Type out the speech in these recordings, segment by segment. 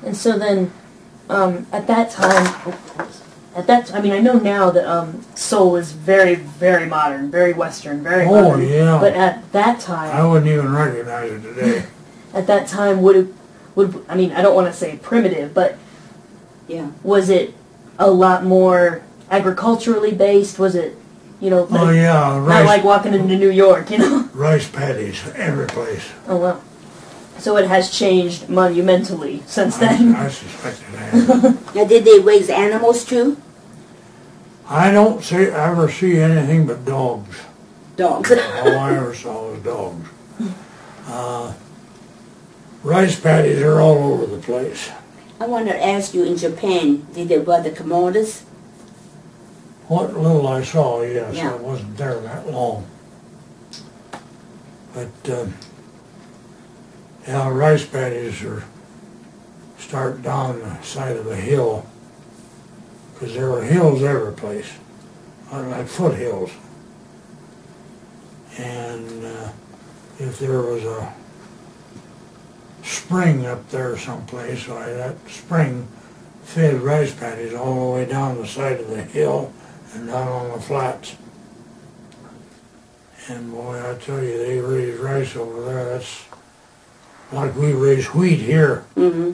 And so then, at that time, I mean, I know now that Seoul is very, very modern, very Western, very modern. Oh, yeah. But at that time... I wouldn't even recognize it today. At that time, would I mean, I don't want to say primitive, but yeah, was it a lot more agriculturally based? Was it, you know, Oh, yeah. not like walking into New York, you know? Rice paddies, every place. Oh, wow. So it has changed monumentally since then. I suspect it has. Now, did they raise animals too? I don't ever see anything but dogs. Dogs. All I ever saw was dogs. Rice paddies are all over the place. I want to ask you, in Japan, did they wear the kimonos? What little I saw, yes, Yeah. I wasn't there that long. But, yeah, rice paddies start down the side of a hill, because there are hills every place, like foothills. And if there was a spring up there someplace, why that spring fed rice paddies all the way down the side of the hill and down on the flats. And boy, I tell you, they raise rice over there. That's like we raise wheat here. Mm-hmm.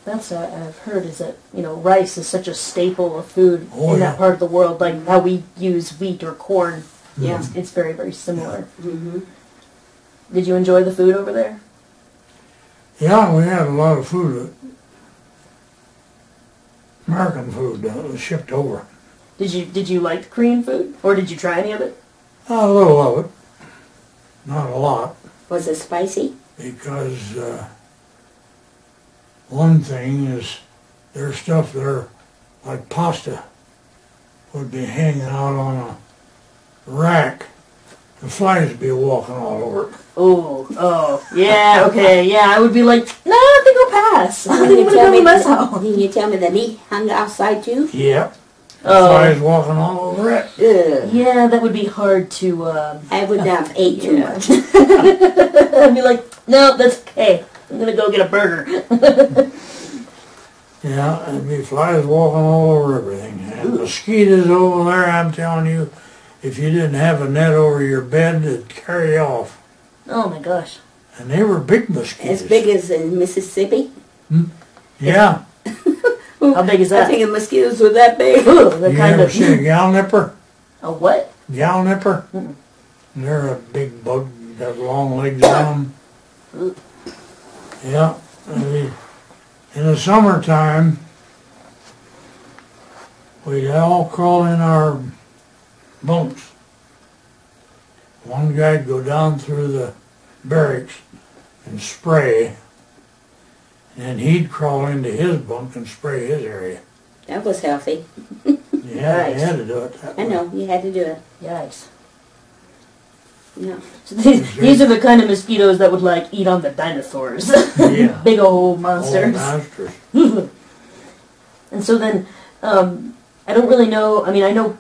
That's what I've heard, is that, you know, rice is such a staple of food in that yeah. part of the world, like how we use wheat or corn. Yeah. It's very, very similar. Mm-hmm. Did you enjoy the food over there? Yeah, we had a lot of food, American food that was shipped over. Did you like the Korean food? Or did you try any of it? A little of it, not a lot. Was it spicy? Because one thing is there's stuff there like pasta would be hanging out on a rack. The flies would be walking all over it. Oh, yeah, okay, yeah. I would be like, no, I think I'll pass. I think I'm going to go to the mess hall. Didn't you tell me the meat hung outside too? Yep. The flies walking all over it. Ugh. Yeah, that would be hard to... I would not have ate too much. I'd be like, no, that's okay. I'm going to go get a burger. Yeah, and be flies walking all over everything. And mosquitoes over there, I'm telling you, if you didn't have a net over your bed, it'd carry off. Oh, my gosh. And they were big mosquitoes. As big as in Mississippi? Yeah. How big is I that? think the mosquitoes were that big. Ooh, they're You kind ever of... see a gal nipper? A what? Gal nipper? Mm-mm. They're a big bug, got long legs on them. Yeah. In the summertime, we'd all crawl in our bunks. One guy'd go down through the barracks and spray, and he'd crawl into his bunk and spray his area. That was healthy. Yeah, Nice. you had to do it that way. I know, you had to do it. Yikes. Yeah. So these are the kind of mosquitoes that would, like, eat on the dinosaurs. Yeah. Big old Old monsters. monsters. And so then, I don't really know, I mean, I know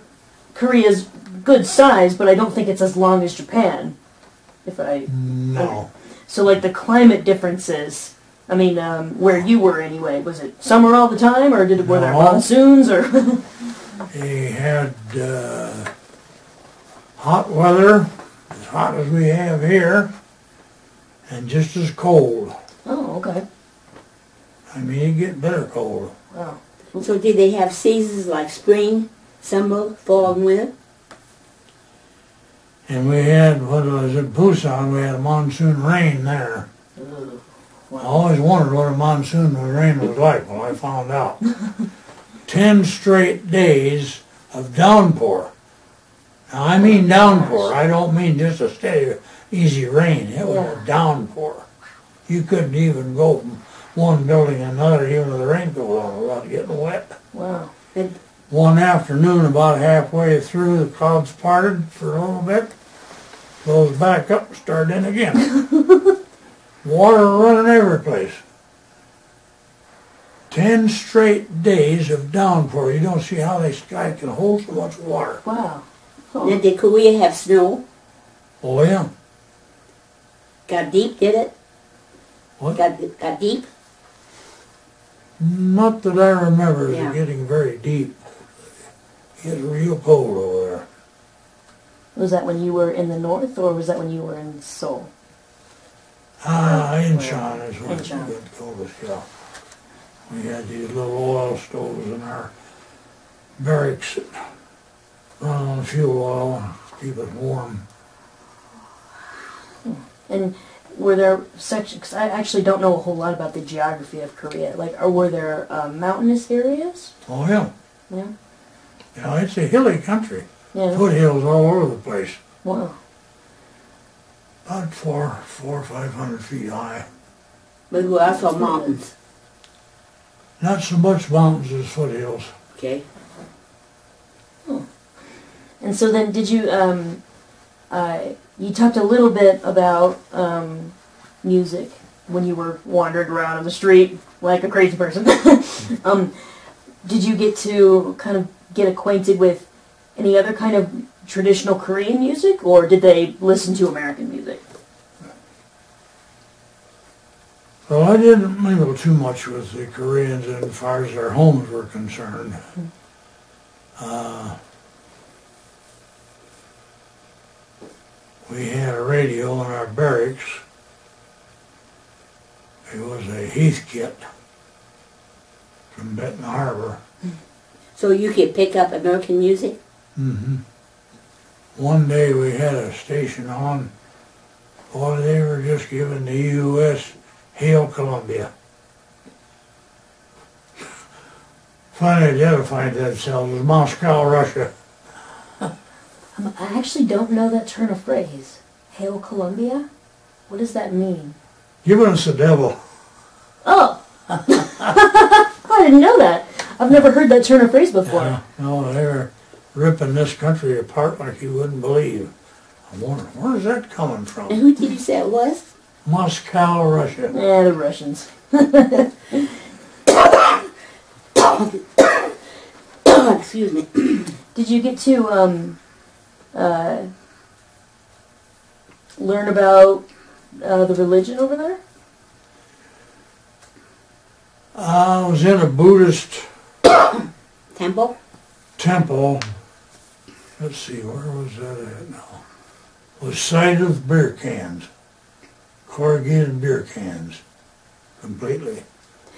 Korea's good size, but I don't think it's as long as Japan. No. So, like, the climate differences, I mean, where you were anyway, was it summer all the time, or were there No. monsoons, or? They had hot weather, as hot as we have here, and just as cold. Oh, okay. I mean, it get better cold. Wow. So did they have seasons like spring, summer, fall, and winter? And we had, when I was in Busan, we had a monsoon rain there. Ugh. I always wondered what a monsoon rain was like when I found out. 10 straight days of downpour. Now, I mean downpour. I don't mean just a steady, easy rain. It was a downpour. You couldn't even go from one building to another, even with a raincoat on, without getting wet. Wow. One afternoon, about halfway through, the clouds parted for a little bit, closed back up, and started in again. Water running every place. 10 straight days of downpour. You don't see how the sky can hold so much water. Wow. Now, did Korea have snow? Oh, yeah. Got deep, did it? What? Got deep? Not that I remember Yeah. it getting very deep. It's real cold over there. Was that when you were in the north, or was that when you were in Seoul? Incheon is where Incheon. it coldest, yeah. We had these little oil stoves in our barracks that run on fuel oil to keep us warm. And were there sections, because I actually don't know a whole lot about the geography of Korea, like, or were there mountainous areas? Oh yeah. Yeah. Yeah, it's a hilly country. Yeah. Foothills all over the place. Wow. About 400 or 500 feet high. But we also mountains. Not so much mountains as foothills. Okay. And so then did you, you talked a little bit about music when you were wandering around on the street like a crazy person. Did you get to kind of get acquainted with any other kind of traditional Korean music, or did they listen to American music? Well, I didn't mingle too much with the Koreans as far as their homes were concerned. We had a radio in our barracks. It was a Heathkit from Benton Harbor. So you could pick up American music? Mm-hmm. One day we had a station on. Boy, they were just giving the U.S. Hail Columbia. Finally identified themselves as Moscow, Russia. I actually don't know that turn of phrase. Hail Columbia? What does that mean? Giving us the devil. Oh! I didn't know that. I've never heard that turn of phrase before. Yeah, no, they were ripping this country apart like you wouldn't believe. I wonder, where's that coming And from? who did you say it was? Moscow, Russia. Yeah, the Russians. Excuse me. Did you get to learn about the religion over there? I was in a Buddhist Temple? temple. Let's see, where was that at now? It was side of beer cans. Corrugated beer cans. Completely.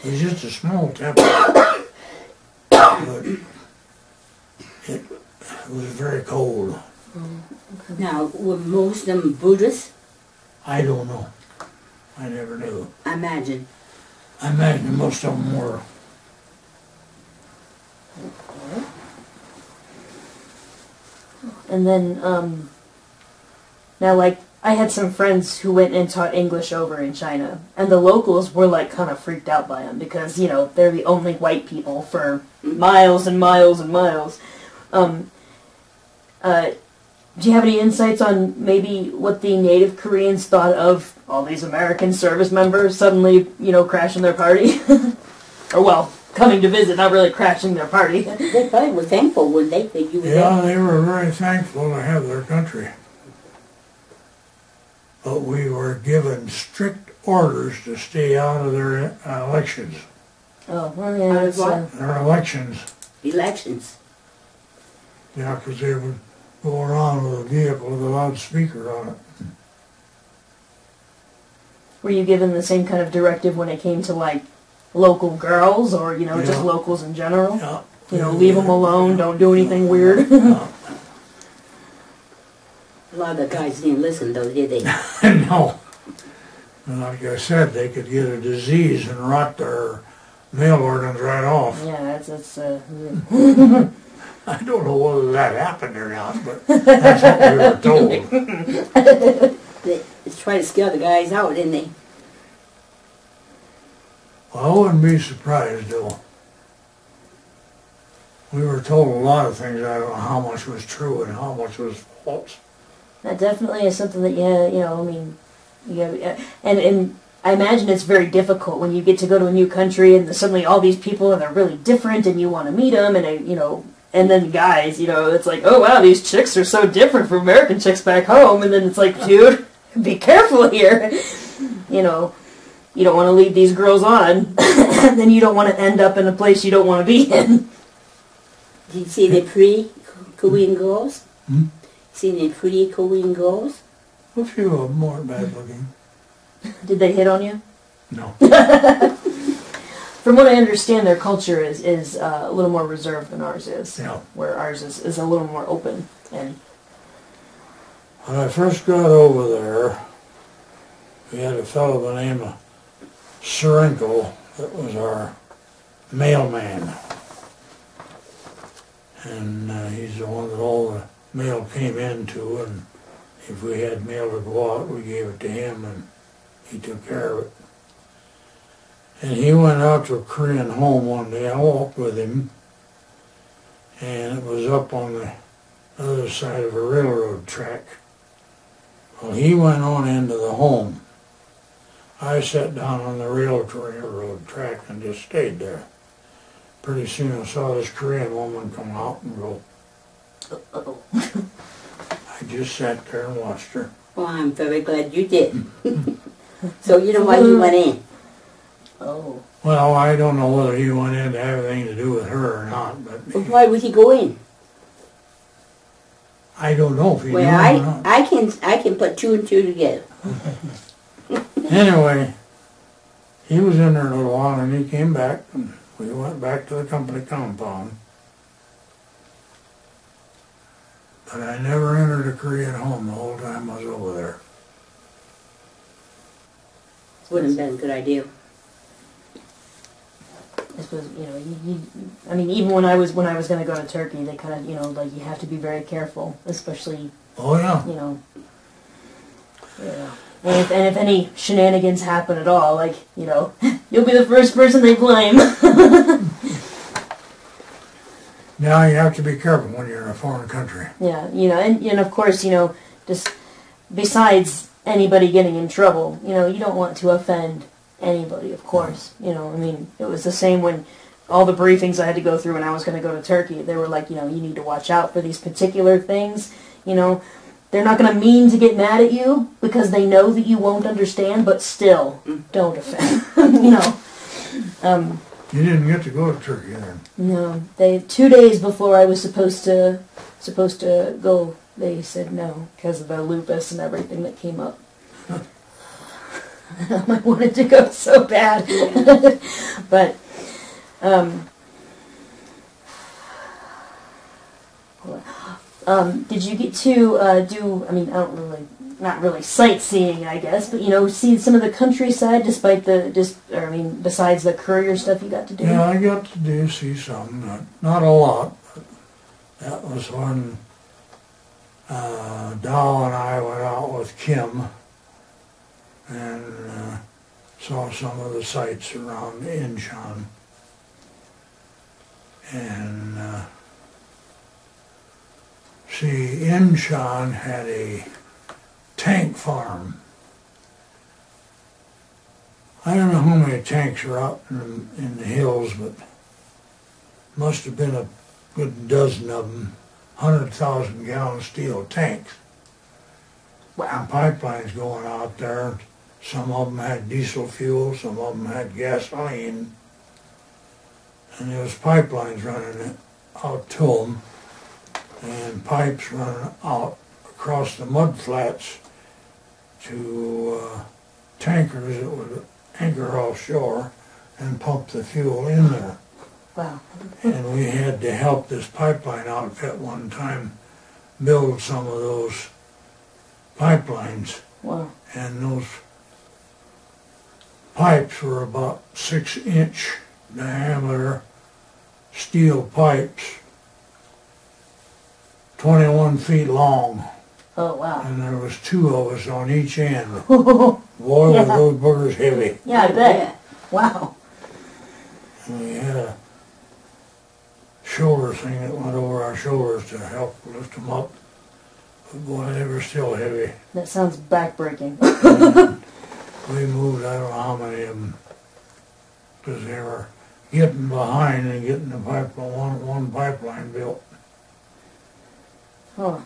It was just a small temple. But it was very cold. Now, were most of them Buddhists? I don't know. I never knew. I imagine. I imagine most of them were. And then, now, like, I had some friends who went and taught English over in China, and the locals were, like, kind of freaked out by them because, you know, they're the only white people for miles and miles and miles. Do you have any insights on maybe what the native Koreans thought of all these American service members suddenly, you know, crashing their party? Or, well, coming to visit, not really crashing their party. They probably were thankful, wouldn't they, that you were Yeah, there? they were very thankful to have their country. But we were given strict orders to stay out of their elections. Oh, well, yeah, Out of that's, what? Their elections. Elections. Yeah, because they would go around with a vehicle with a loudspeaker on it. were you given the same kind of directive when it came to, like, local girls, or, you know, just Yeah. locals in general? Yeah. You know, leave them alone, don't do anything weird. Yeah. A lot of the guys didn't listen, though, did they? No. And like I said, they could get a disease and rot their male organs right off. Yeah, that's I don't know whether that happened or not, but that's what we were told. They tried to scare the guys out, didn't they? Well, I wouldn't be surprised, though. We were told a lot of things. I don't know how much was true and how much was false. that definitely is something that, yeah, you know, I mean, and I imagine it's very difficult when you get to go to a new country and suddenly all these people and they're really different and you want to meet them, and they, you know, and then guys, you know, it's like, oh wow, these chicks are so different from American chicks back home, and then it's like, dude, be careful here, you know, you don't want to lead these girls on. then you don't want to end up in a place you don't want to be in. Did you see the pretty Korean girls? Hmm? See the pretty Korean girls? A few of them weren't bad looking. Did they hit on you? No. From what I understand, their culture is a little more reserved than ours is. Yeah. Where ours is a little more open. And When I first got over there, we had a fellow by the name of Serenko that was our mailman. And he's the one that all the mail came into, and if we had mail to go out, we gave it to him, and he took care of it. And he went out to a Korean home one day. I walked with him, and it was up on the other side of a railroad track. Well, he went on into the home. I sat down on the railroad track and just stayed there. Pretty soon I saw this Korean woman come out and go. uh-oh. I just sat there and watched her. Well, I'm very glad you did. So you know why you went in? Oh. Well, I don't know whether he went in to have anything to do with her or not, but Well, why would he go in? I don't know if he knew Well, or not. I can put two and two together. Anyway, he was in there a little while and he came back and we went back to the company compound. But I never entered a Korean home the whole time I was over there. Wouldn't have been a good idea. I suppose, I mean, even when I was going to go to Turkey, they kind of, like, you have to be very careful, especially, Oh yeah. And if any shenanigans happen at all, like, you'll be the first person they blame. Now you have to be careful when you're in a foreign country. Yeah, and of course, just besides anybody getting in trouble, you don't want to offend anybody, of course. I mean, it was the same when all the briefings I had to go through when I was going to go to Turkey. They were like, you need to watch out for these particular things. They're not going to mean to get mad at you because they know that you won't understand, but still, don't offend. You didn't get to go to Turkey then. No, 2 days before I was supposed to go, they said no because of the lupus and everything that came up. I wanted to go so bad, but did you get to do? I mean, not really sightseeing, I guess, but see some of the countryside, despite besides the courier stuff you got to do. Yeah, I got to see some, not a lot. But that was when Dow and I went out with Kim and saw some of the sights around Incheon. And see, Incheon had a tank farm. I don't know how many tanks are out in the hills, but must have been a good dozen of them, 100,000 gallon steel tanks. Wow. And pipelines going out there. Some of them had diesel fuel, some of them had gasoline. And there was pipelines running out to them, and pipes running out across the mud flats to tankers that would anchor offshore and pump the fuel in there. Wow. And we had to help this pipeline outfit one time build some of those pipelines. Wow. And those pipes were about 6-inch diameter steel pipes, 21 feet long. Oh, wow. And there was 2 of us on each end. Boy, Boy, were those boogers heavy. Yeah, I bet. Wow. And we had a shoulder thing that went over our shoulders to help lift them up. But boy, they were still heavy. That sounds backbreaking. And we moved, I don't know how many of them, because they were getting behind and getting the pipeline, one pipeline built. Huh.